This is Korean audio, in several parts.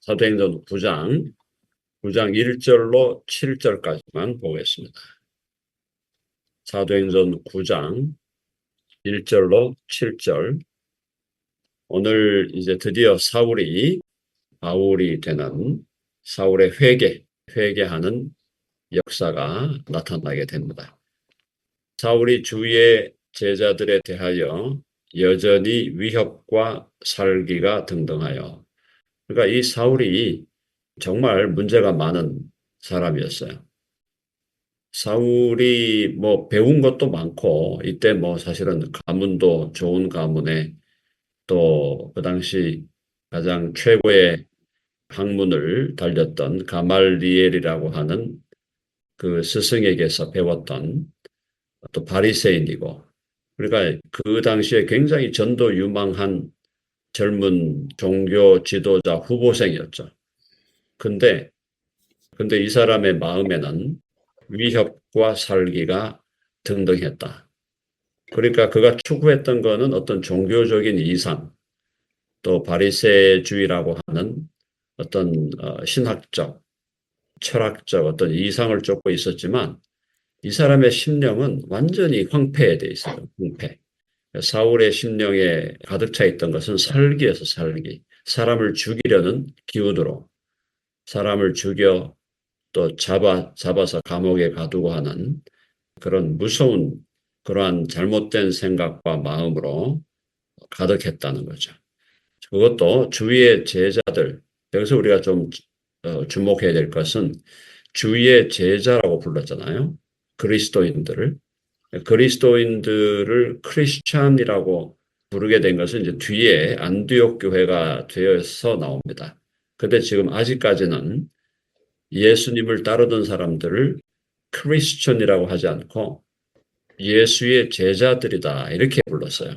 사도행전 9장 1절로 7절까지만 보겠습니다. 사도행전 9장 1절로 7절. 오늘 이제 드디어 바울이 되는 사울의 회개하는 역사가 나타나게 됩니다. 사울이 주의 제자들에 대하여 여전히 위협과 살기가 등등하여, 그러니까 이 사울이 정말 문제가 많은 사람이었어요. 사울이 배운 것도 많고, 이때 사실은 가문도 좋은 가문에, 또 그 당시 가장 최고의 학문을 달렸던 가말리엘이라고 하는 그 스승에게서 배웠던 또 바리새인이고, 그러니까 그 당시에 굉장히 전도 유망한 젊은 종교 지도자 후보생이었죠. 근데 이 사람의 마음에는 위협과 살기가 등등했다. 그러니까 그가 추구했던 거는 어떤 종교적인 이상, 또 바리새주의라고 하는 어떤 신학적, 철학적 어떤 이상을 쫓고 있었지만, 이 사람의 심령은 완전히 황폐해 있어요. 황폐. 사울의 심령에 가득 차 있던 것은 살기여서 살기. 사람을 죽이려는 기운으로 사람을 죽여 또 잡아서 감옥에 가두고 하는 그런 무서운 그러한 잘못된 생각과 마음으로 가득했다는 거죠. 그것도 주위의 제자들, 여기서 우리가 좀 주목해야 될 것은 주위의 제자라고 불렀잖아요. 그리스도인들을 크리스찬이라고 부르게 된 것은 이제 뒤에 안디옥 교회가 되어서 나옵니다. 근데 지금 아직까지는 예수님을 따르던 사람들을 크리스천이라고 하지 않고 예수의 제자들이다 이렇게 불렀어요.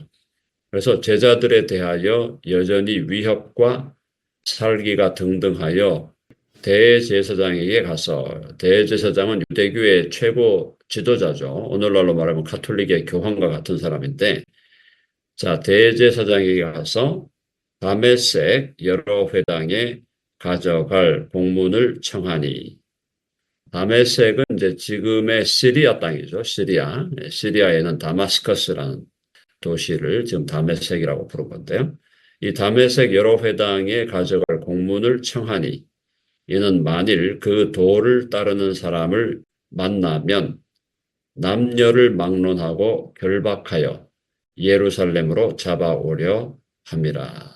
그래서 제자들에 대하여 여전히 위협과 살기가 등등하여 대제사장에게 가서, 대제사장은 유대교의 최고 지도자죠. 오늘날로 말하면 가톨릭의 교황과 같은 사람인데, 자, 대제사장에게 가서 다메섹 여러 회당에 가져갈 공문을 청하니, 다메섹은 이제 지금의 시리아 땅이죠. 시리아에는 다마스커스라는 도시를 지금 다메섹이라고 부른 건데요. 이 다메섹 여러 회당에 가져갈 공문을 청하니, 이는 만일 그 도를 따르는 사람을 만나면 남녀를 막론하고 결박하여 예루살렘으로 잡아오려 함이라.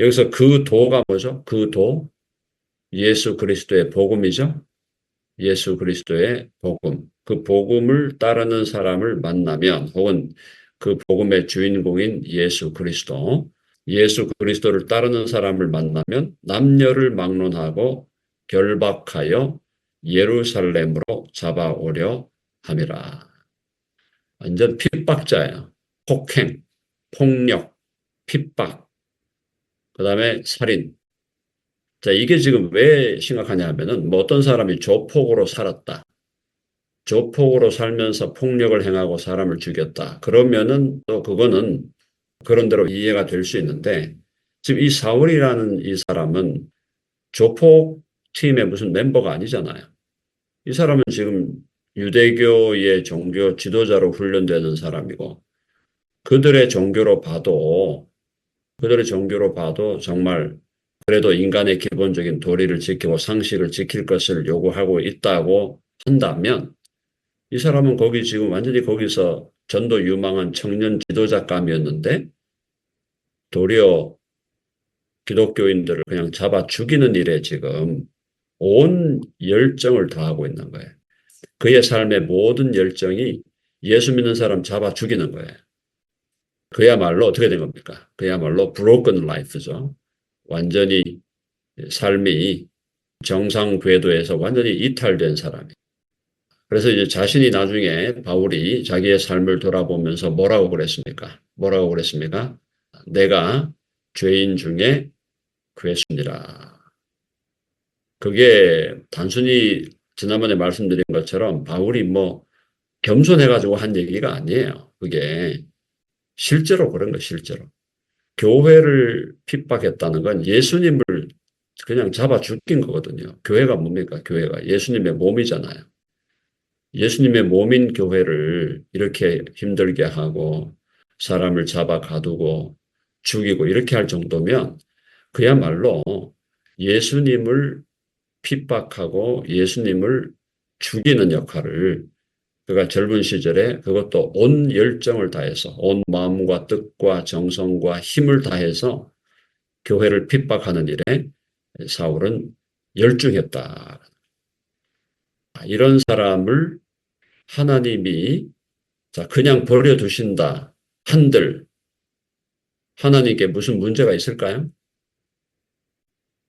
여기서 그 도가 뭐죠? 그 도, 예수 그리스도의 복음이죠. 예수 그리스도의 복음. 그 복음을 따르는 사람을 만나면, 혹은 그 복음의 주인공인 예수 그리스도를 따르는 사람을 만나면 남녀를 막론하고 결박하여 예루살렘으로 잡아오려 함이라. 완전 핍박자예요. 폭행, 폭력, 핍박, 그 다음에 살인. 자, 이게 지금 왜 심각하냐 하면은 어떤 사람이 조폭으로 살았다. 조폭으로 살면서 폭력을 행하고 사람을 죽였다. 그러면은 또 그거는 그런 대로 이해가 될 수 있는데, 지금 이 사울이라는 이 사람은 조폭팀의 무슨 멤버가 아니잖아요. 이 사람은 지금 유대교의 종교 지도자로 훈련되는 사람이고, 그들의 종교로 봐도 정말 그래도 인간의 기본적인 도리를 지키고 상식을 지킬 것을 요구하고 있다고 한다면, 이 사람은 지금 완전히 거기서 전도 유망한 청년 지도자감이었는데, 도리어 기독교인들을 그냥 잡아 죽이는 일에 지금 온 열정을 다하고 있는 거예요. 그의 삶의 모든 열정이 예수 믿는 사람 잡아 죽이는 거예요. 그야말로 어떻게 된 겁니까? 그야말로 broken life죠. 완전히 삶이 정상 궤도에서 완전히 이탈된 사람이에요. 그래서 이제 자신이 나중에 바울이 자기의 삶을 돌아보면서 뭐라고 그랬습니까? 내가 죄인 중에 괴수니라. 그게 단순히 지난번에 말씀드린 것처럼 바울이 겸손해가지고 한 얘기가 아니에요. 그게 실제로 그런 거예요, 실제로. 교회를 핍박했다는 건 예수님을 그냥 잡아 죽인 거거든요. 교회가 뭡니까? 교회가 예수님의 몸이잖아요. 예수님의 몸인 교회를 이렇게 힘들게 하고 사람을 잡아 가두고 죽이고 이렇게 할 정도면 그야말로 예수님을 핍박하고 예수님을 죽이는 역할을 그가 젊은 시절에 그것도 온 열정을 다해서 온 마음과 뜻과 정성과 힘을 다해서 교회를 핍박하는 일에 사울은 열중했다. 이런 사람을 하나님이 자, 그냥 버려두신다 한들 하나님께 무슨 문제가 있을까요?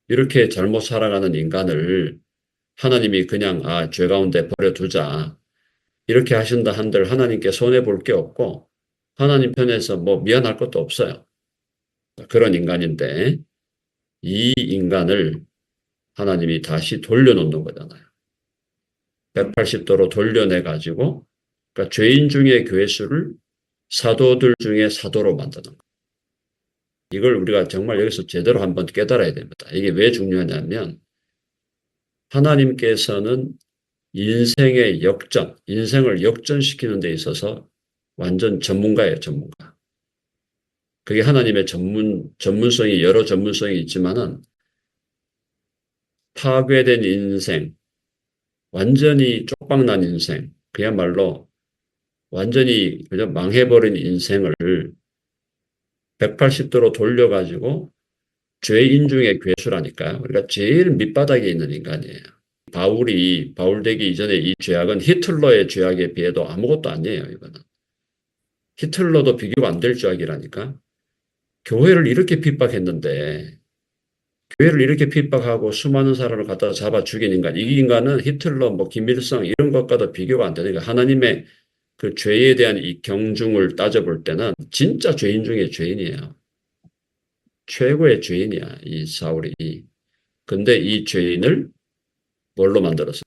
이렇게 잘못 살아가는 인간을 하나님이 그냥 죄 가운데 버려두자 이렇게 하신다 한들 하나님께 손해볼 게 없고 하나님 편에서 뭐 미안할 것도 없어요. 그런 인간인데 이 인간을 하나님이 다시 돌려놓는 거잖아요. 180도로 돌려내 가지고 그러니까 죄인 중에 교회 수를 사도들 중에 사도로 만드는 거예요. 이걸 우리가 정말 여기서 제대로 한번 깨달아야 됩니다. 이게 왜 중요하냐면 하나님께서는 인생의 역전, 인생을 역전시키는 데 있어서 완전 전문가예요, 전문가. 그게 하나님의 전문성이 여러 전문성이 있지만은 파괴된 인생, 완전히 쪽박난 인생, 그야말로 완전히 그냥 망해버린 인생을 180도로 돌려가지고 죄인 중에 괴수라니까요. 우리가 제일 밑바닥에 있는 인간이에요. 바울 되기 이전에 이 죄악은 히틀러의 죄악에 비해도 아무것도 아니에요, 이거는. 히틀러도 비교가 안 될 죄악이라니까. 교회를 이렇게 핍박했는데, 교회를 이렇게 핍박하고 수많은 사람을 갖다 잡아 죽인 인간, 이 인간은 히틀러, 뭐, 김일성, 이런 것과도 비교가 안 되니까 하나님의 그 죄에 대한 이 경중을 따져볼 때는 진짜 죄인 중에 죄인이에요. 최고의 죄인이야, 이 사울이. 근데 이 죄인을 뭘로 만들었어요?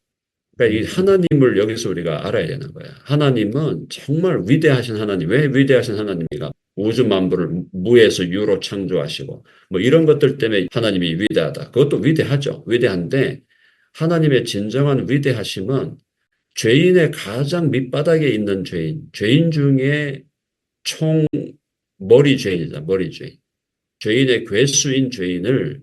그러니까 이 하나님을 여기서 우리가 알아야 되는 거야. 하나님은 정말 위대하신 하나님. 왜 위대하신 하나님이가 우주 만물을 무에서 유로 창조하시고 뭐 이런 것들 때문에 하나님이 위대하다. 그것도 위대하죠. 위대한데 하나님의 진정한 위대하심은 죄인의 가장 밑바닥에 있는 죄인 중에 총 머리 죄인이다. 머리 죄인. 죄인의 괴수인 죄인을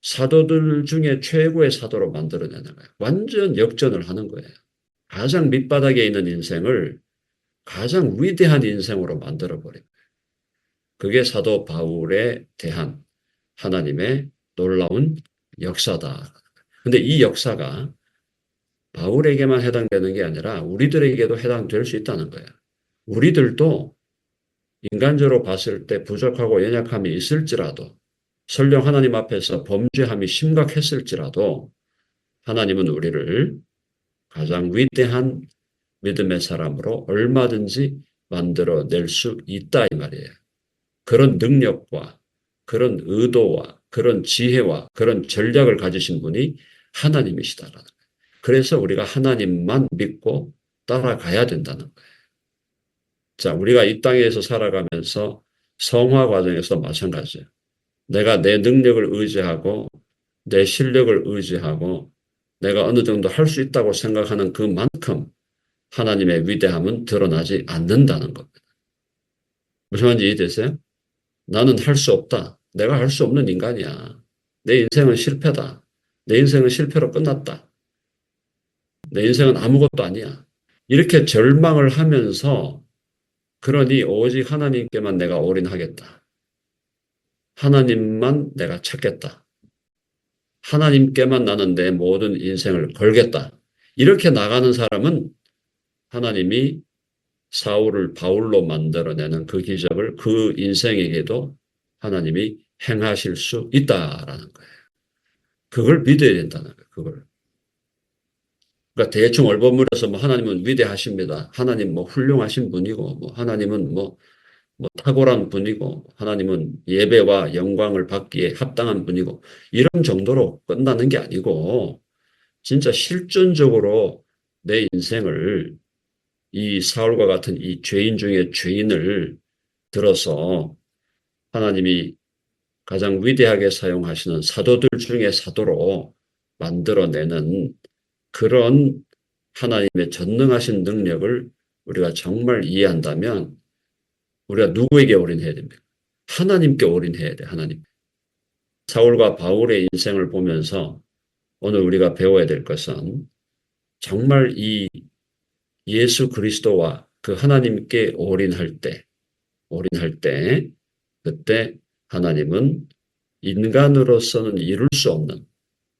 사도들 중에 최고의 사도로 만들어내는 거예요. 완전 역전을 하는 거예요. 가장 밑바닥에 있는 인생을 가장 위대한 인생으로 만들어버린 거예요. 그게 사도 바울에 대한 하나님의 놀라운 역사다. 근데 이 역사가 바울에게만 해당되는 게 아니라 우리들에게도 해당될 수 있다는 거예요. 우리들도 인간적으로 봤을 때 부족하고 연약함이 있을지라도 설령 하나님 앞에서 범죄함이 심각했을지라도 하나님은 우리를 가장 위대한 믿음의 사람으로 얼마든지 만들어낼 수 있다 이 말이에요. 그런 능력과 그런 의도와 그런 지혜와 그런 전략을 가지신 분이 하나님이시다라는 거예요. 그래서 우리가 하나님만 믿고 따라가야 된다는 거예요. 자, 우리가 이 땅에서 살아가면서 성화 과정에서 마찬가지예요. 내가 내 능력을 의지하고 내 실력을 의지하고 내가 어느 정도 할 수 있다고 생각하는 그만큼 하나님의 위대함은 드러나지 않는다는 겁니다. 무슨 말인지 이해되세요? 나는 할 수 없다. 내가 할 수 없는 인간이야. 내 인생은 실패다. 내 인생은 실패로 끝났다. 내 인생은 아무것도 아니야. 이렇게 절망을 하면서 그러니 오직 하나님께만 내가 올인하겠다. 하나님만 내가 찾겠다. 하나님께만 나는 내 모든 인생을 걸겠다. 이렇게 나가는 사람은 하나님이 사울을 바울로 만들어내는 그 기적을 그 인생에게도 하나님이 행하실 수 있다라는 거예요. 그걸 믿어야 된다는 거예요. 그걸. 그러니까 대충 얼버무려서 뭐 하나님은 위대하십니다. 하나님 뭐 훌륭하신 분이고 뭐 하나님은 뭐 탁월한 분이고 하나님은 예배와 영광을 받기에 합당한 분이고 이런 정도로 끝나는 게 아니고 진짜 실존적으로 내 인생을 이 사울과 같은 이 죄인 중에 죄인을 들어서 하나님이 가장 위대하게 사용하시는 사도들 중에 사도로 만들어내는 그런 하나님의 전능하신 능력을 우리가 정말 이해한다면 우리가 누구에게 올인해야 됩니까? 하나님께 올인해야 돼, 하나님. 사울과 바울의 인생을 보면서 오늘 우리가 배워야 될 것은 정말 이 예수 그리스도와 그 하나님께 올인할 때, 그때 하나님은 인간으로서는 이룰 수 없는,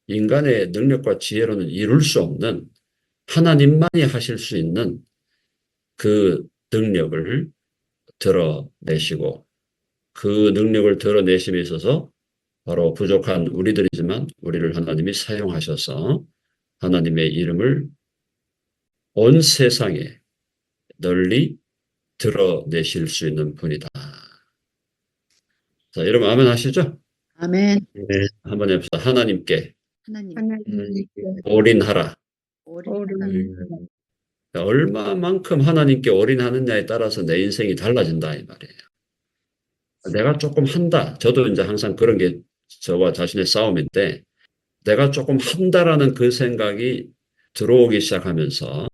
인간의 능력과 지혜로는 이룰 수 없는 하나님만이 하실 수 있는 그 능력을 드러내시고 그 능력을 드러내심에 있어서 바로 부족한 우리들이지만 우리를 하나님이 사용하셔서 하나님의 이름을 온 세상에 널리 드러내실 수 있는 분이다. 자, 여러분 아멘 하시죠? 아멘. 네. 한번 해봅시다. 하나님께 하나님께 올인하라. 올인하라. 얼마만큼 하나님께 올인하느냐에 따라서 내 인생이 달라진다 이 말이에요. 내가 조금 한다. 저도 이제 항상 그런 게 저와 자신의 싸움인데 내가 조금 한다라는 그 생각이 들어오기 시작하면서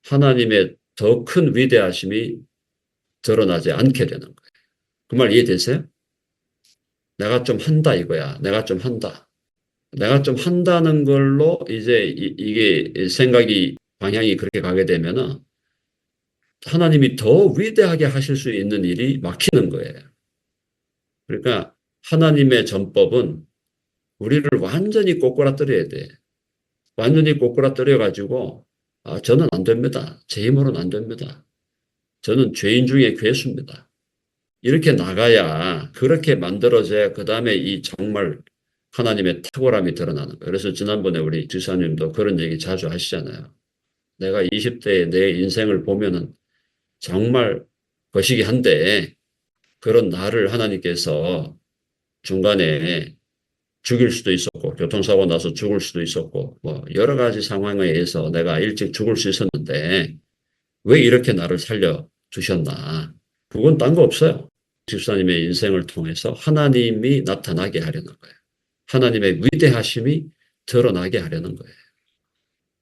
하나님의 더 큰 위대하심이 드러나지 않게 되는 거예요. 그 말 이해되세요? 내가 좀 한다 이거야. 내가 좀 한다. 내가 좀 한다는 걸로 이제 이게 생각이 방향이 그렇게 가게 되면은 하나님이 더 위대하게 하실 수 있는 일이 막히는 거예요. 그러니까 하나님의 전법은 우리를 완전히 꼬꾸라뜨려야 돼. 완전히 꼬꾸라뜨려 가지고 저는 안 됩니다. 제 힘으로는 안 됩니다. 저는 죄인 중에 괴수입니다. 이렇게 나가야 그렇게 만들어져야 그 다음에 이 정말 하나님의 탁월함이 드러나는 거예요. 그래서 지난번에 우리 지사님도 그런 얘기 자주 하시잖아요. 내가 20대에 내 인생을 보면은 정말 거시기한데 그런 나를 하나님께서 중간에 죽일 수도 있었고 교통사고 나서 죽을 수도 있었고 뭐 여러 가지 상황에 의해서 내가 일찍 죽을 수 있었는데 왜 이렇게 나를 살려주셨나. 그건 딴 거 없어요. 집사님의 인생을 통해서 하나님이 나타나게 하려는 거예요. 하나님의 위대하심이 드러나게 하려는 거예요.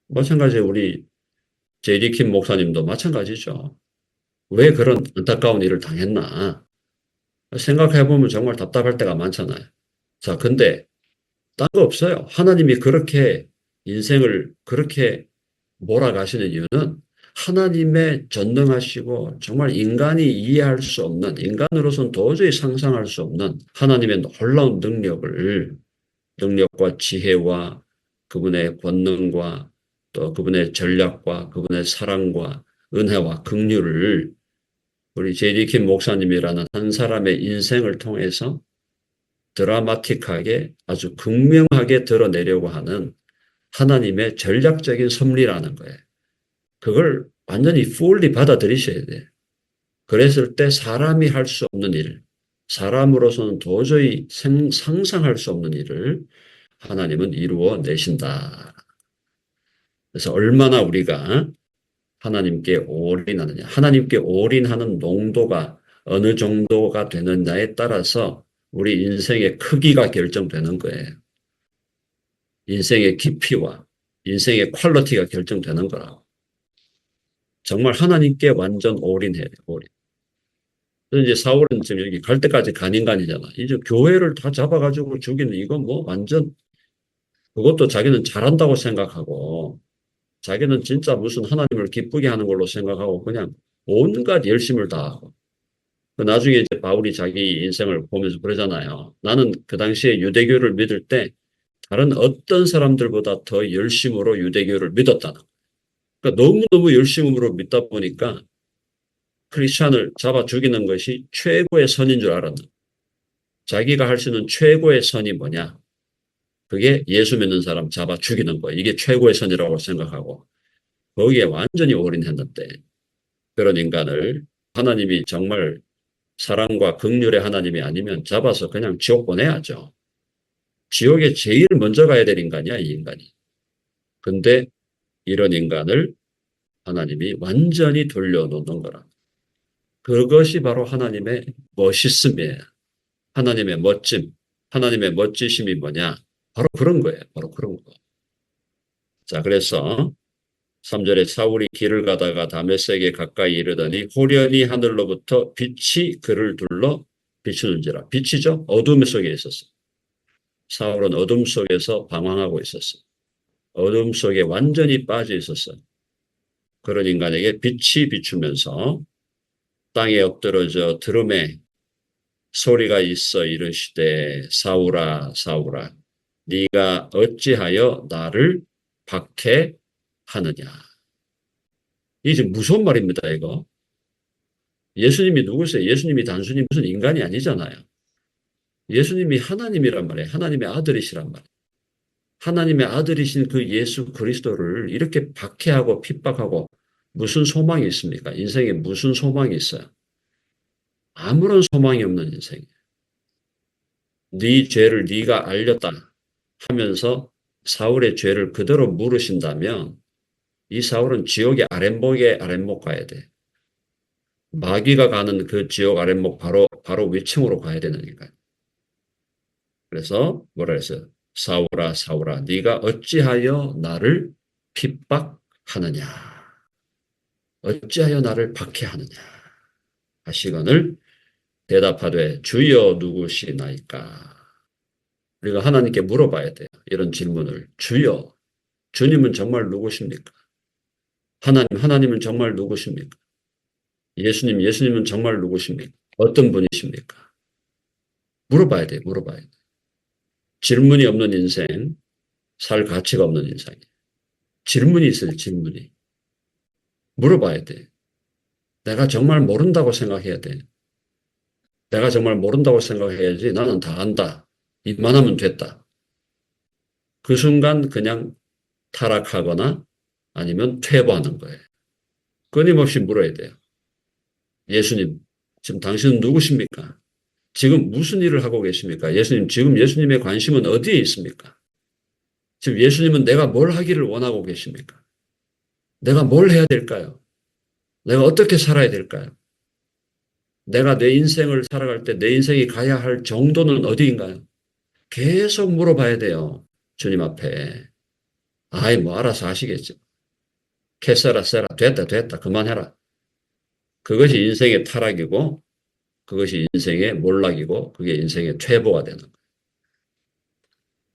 마찬가지로 우리 제이디킴 목사님도 마찬가지죠. 왜 그런 안타까운 일을 당했나. 생각해보면 정말 답답할 때가 많잖아요. 자, 근데 딴 거 없어요. 하나님이 그렇게 인생을 그렇게 몰아가시는 이유는 하나님의 전능하시고 정말 인간이 이해할 수 없는, 인간으로서는 도저히 상상할 수 없는 하나님의 놀라운 능력과 지혜와 그분의 권능과 또 그분의 전략과 그분의 사랑과 은혜와 긍휼을 우리 제이디킴 목사님이라는 한 사람의 인생을 통해서 드라마틱하게 아주 극명하게 드러내려고 하는 하나님의 전략적인 섭리라는 거예요. 그걸 완전히 fully 받아들이셔야 돼요. 그랬을 때 사람이 할 수 없는 일, 사람으로서는 도저히 상상할 수 없는 일을 하나님은 이루어 내신다. 그래서 얼마나 우리가 하나님께 올인하느냐, 하나님께 올인하는 농도가 어느 정도가 되느냐에 따라서 우리 인생의 크기가 결정되는 거예요. 인생의 깊이와 인생의 퀄리티가 결정되는 거라고. 정말 하나님께 완전 올인해야 돼요. 올인. 그래서 이제 사울은 지금 여기 갈 때까지 간 인간이잖아. 이제 교회를 다 잡아가지고 죽이는 이건 뭐 완전 그것도 자기는 잘한다고 생각하고 자기는 진짜 무슨 하나님을 기쁘게 하는 걸로 생각하고 그냥 온갖 열심을 다하고 나중에 이제 바울이 자기 인생을 보면서 그러잖아요. 나는 그 당시에 유대교를 믿을 때 다른 어떤 사람들보다 더 열심으로 유대교를 믿었다는 거예요. 그러니까 너무너무 열심으로 믿다 보니까 크리스찬을 잡아 죽이는 것이 최고의 선인 줄 알았는 거예요. 자기가 할 수 있는 최고의 선이 뭐냐? 그게 예수 믿는 사람 잡아 죽이는 거예요. 이게 최고의 선이라고 생각하고 거기에 완전히 올인했는데 그런 인간을 하나님이 정말 사랑과 긍휼의 하나님이 아니면 잡아서 그냥 지옥 보내야죠. 지옥에 제일 먼저 가야 될 인간이야, 이 인간이. 근데 이런 인간을 하나님이 완전히 돌려놓는 거라. 그것이 바로 하나님의 멋있음이에요. 하나님의 멋짐. 하나님의 멋지심이 뭐냐? 바로 그런 거예요. 바로 그런 거. 자, 그래서 3절에 사울이 길을 가다가 다메섹에 가까이 이르더니 호련히 하늘로부터 빛이 그를 둘러 비추는지라. 빛이죠? 어둠 속에 있었어. 사울은 어둠 속에서 방황하고 있었어. 어둠 속에 완전히 빠져 있었어. 그런 인간에게 빛이 비추면서 땅에 엎드러져 들음에 소리가 있어 이르시되 사울아 사울아 네가 어찌하여 나를 박해하느냐. 이게 무서운 말입니다. 이거. 예수님이 누구세요? 예수님이 단순히 무슨 인간이 아니잖아요. 예수님이 하나님이란 말이에요. 하나님의 아들이시란 말이에요. 하나님의 아들이신 그 예수 그리스도를 이렇게 박해하고 핍박하고 무슨 소망이 있습니까? 인생에 무슨 소망이 있어요? 아무런 소망이 없는 인생이에요. 네 죄를 네가 알렸다 하면서 사울의 죄를 그대로 물으신다면 이 사울은 지옥의 아랫목에 아랫목 가야 돼. 마귀가 가는 그 지옥 아랫목 바로 위층으로 가야 되는 거니까요. 그래서 뭐라 했어요? 사울아 사울아 네가 어찌하여 나를 핍박하느냐. 어찌하여 나를 박해하느냐 하시거늘 대답하되 주여 누구시나이까. 우리가 하나님께 물어봐야 돼요. 이런 질문을. 주여, 주님은 정말 누구십니까? 하나님은 정말 누구십니까? 예수님은 정말 누구십니까? 어떤 분이십니까? 물어봐야 돼요. 물어봐야 돼요. 질문이 없는 인생, 살 가치가 없는 인생이에요. 질문이 있어요. 질문이. 물어봐야 돼. 내가 정말 모른다고 생각해야 돼. 내가 정말 모른다고 생각해야지 나는 다 안다. 이만하면 됐다. 그 순간 그냥 타락하거나 아니면 퇴보하는 거예요. 끊임없이 물어야 돼요. 예수님, 지금 당신은 누구십니까? 지금 무슨 일을 하고 계십니까? 예수님, 지금 예수님의 관심은 어디에 있습니까? 지금 예수님은 내가 뭘 하기를 원하고 계십니까? 내가 뭘 해야 될까요? 내가 어떻게 살아야 될까요? 내가 내 인생을 살아갈 때 내 인생이 가야 할 정도는 어디인가요? 계속 물어봐야 돼요. 주님 앞에. 아이, 뭐 알아서 하시겠죠. 캐세라 세라 됐다 그만해라. 그것이 인생의 타락이고 그것이 인생의 몰락이고 그게 인생의 퇴보가 되는 거예요.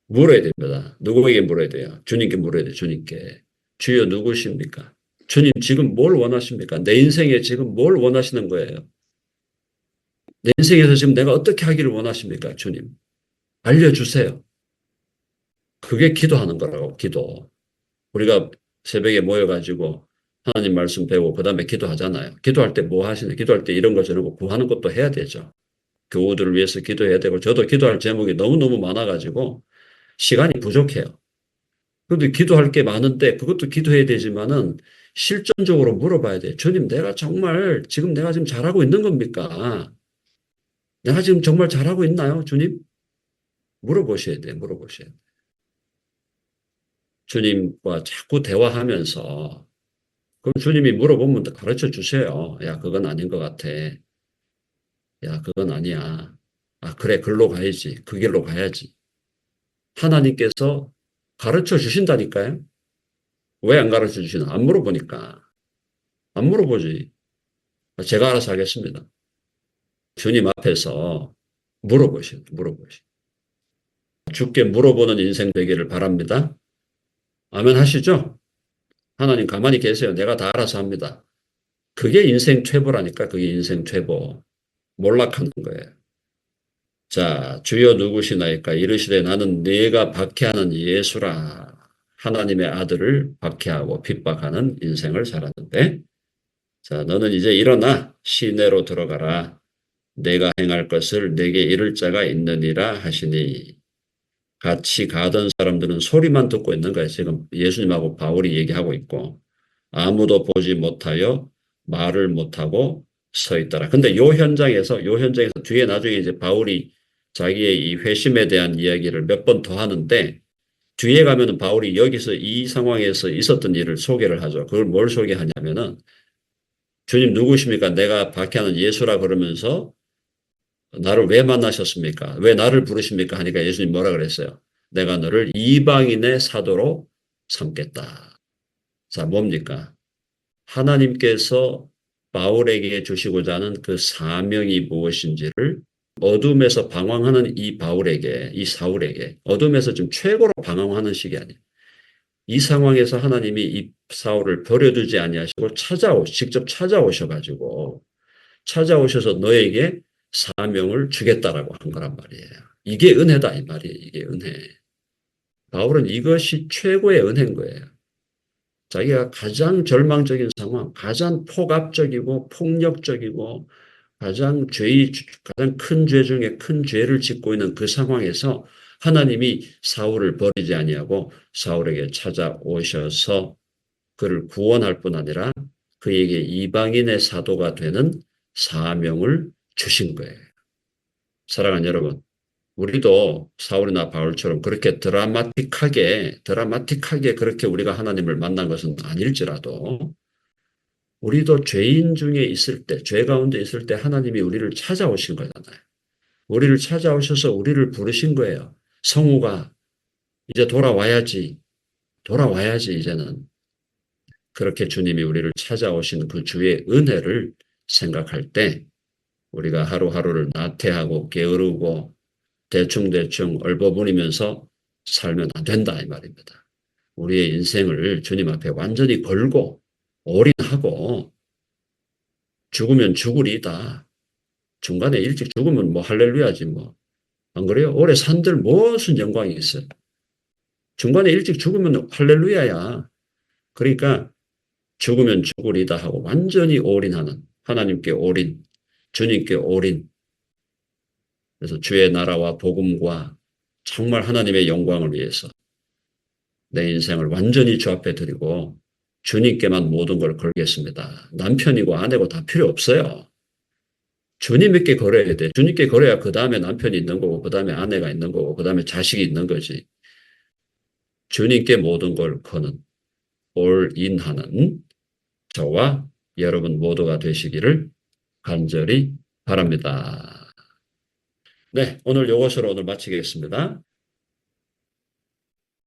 물어야 됩니다. 누구에게 물어야 돼요? 주님께 물어야 돼요. 주님께. 주여 누구십니까? 주님 지금 뭘 원하십니까? 내 인생에 지금 뭘 원하시는 거예요? 내 인생에서 지금 내가 어떻게 하기를 원하십니까? 주님. 알려주세요. 그게 기도하는 거라고, 기도. 우리가 새벽에 모여가지고 하나님 말씀 배우고 그 다음에 기도하잖아요. 기도할 때 뭐 하시냐? 기도할 때 이런 거 저런 거 구하는 것도 해야 되죠. 교우들을 위해서 기도해야 되고 저도 기도할 제목이 너무너무 많아가지고 시간이 부족해요. 그런데 기도할 게 많은데 그것도 기도해야 되지만은 실전적으로 물어봐야 돼. 주님, 내가 정말 지금 내가 지금 잘하고 있는 겁니까? 내가 지금 정말 잘하고 있나요, 주님? 물어보셔야 돼. 물어보셔야 돼. 주님과 자꾸 대화하면서 그럼 주님이 물어보면 가르쳐 주세요. 야, 그건 아닌 것 같아. 야, 그건 아니야. 아, 그래, 글로 가야지. 그 길로 가야지. 하나님께서 가르쳐 주신다니까요. 왜 안 가르쳐 주시나? 안 물어보니까. 안 물어보지. 제가 알아서 하겠습니다. 주님 앞에서 물어보시오. 물어보시오. 주께 물어보는 인생 되기를 바랍니다. 아멘 하시죠? 하나님 가만히 계세요. 내가 다 알아서 합니다. 그게 인생 퇴보라니까. 그게 인생 퇴보. 몰락하는 거예요. 자, 주여 누구시나이까? 이르시되 나는 네가 박해하는 예수라. 하나님의 아들을 박해하고 핍박하는 인생을 살았는데, 자, 너는 이제 일어나 시내로 들어가라. 내가 행할 것을 내게 이를 자가 있느니라 하시니. 같이 가던 사람들은 소리만 듣고 있는 거예요. 지금 예수님하고 바울이 얘기하고 있고 아무도 보지 못하여 말을 못하고 서 있더라. 근데 요 현장에서 뒤에 나중에 이제 바울이 자기의 이 회심에 대한 이야기를 몇 번 더 하는데 뒤에 가면은 바울이 여기서 이 상황에서 있었던 일을 소개를 하죠. 그걸 뭘 소개하냐면은 주님 누구십니까? 내가 박해하는 예수라 그러면서 나를 왜 만나셨습니까? 왜 나를 부르십니까? 하니까 예수님 뭐라 그랬어요? 내가 너를 이방인의 사도로 삼겠다. 자, 뭡니까? 하나님께서 바울에게 주시고자 하는 그 사명이 무엇인지를 어둠에서 방황하는 이 바울에게, 이 사울에게, 어둠에서 좀 최고로 방황하는 시기 아니에요. 이 상황에서 하나님이 이 사울을 버려두지 아니하시고 직접 찾아오셔가지고 찾아오셔서 너에게 사명을 주겠다라고 한 거란 말이에요. 이게 은혜다 이 말이에요. 이게 은혜. 바울은 이것이 최고의 은혜인 거예요. 자기가 가장 절망적인 상황, 가장 폭압적이고 폭력적이고 가장 큰 죄 중에 큰 죄를 짓고 있는 그 상황에서 하나님이 사울을 버리지 아니하고 사울에게 찾아오셔서 그를 구원할 뿐 아니라 그에게 이방인의 사도가 되는 사명을 주신 거예요. 사랑하는 여러분, 우리도 사울이나 바울처럼 그렇게 드라마틱하게 그렇게 우리가 하나님을 만난 것은 아닐지라도 우리도 죄인 중에 있을 때, 죄 가운데 있을 때 하나님이 우리를 찾아오신 거잖아요. 우리를 찾아오셔서 우리를 부르신 거예요. 성우가 이제 돌아와야지 이제는. 그렇게 주님이 우리를 찾아오신 그 주의 은혜를 생각할 때 우리가 하루하루를 나태하고 게으르고 대충대충 얼버무리면서 살면 안 된다 이 말입니다. 우리의 인생을 주님 앞에 완전히 걸고 올인하고 죽으면 죽으리다. 중간에 일찍 죽으면 뭐 할렐루야지 뭐. 안 그래요? 오래 산들 무슨 영광이 있어요. 중간에 일찍 죽으면 할렐루야야. 그러니까 죽으면 죽으리다 하고 완전히 올인하는 하나님께 올인, 주님께 올인. 그래서 주의 나라와 복음과 정말 하나님의 영광을 위해서 내 인생을 완전히 주 앞에 드리고 주님께만 모든 걸 걸겠습니다. 남편이고 아내고 다 필요 없어요. 주님께 걸어야 돼. 주님께 걸어야 그 다음에 남편이 있는 거고 그 다음에 아내가 있는 거고 그 다음에 자식이 있는 거지. 주님께 모든 걸 거는 올인하는 저와 여러분 모두가 되시기를 간절히 바랍니다. 네, 오늘 이것으로 오늘 마치겠습니다.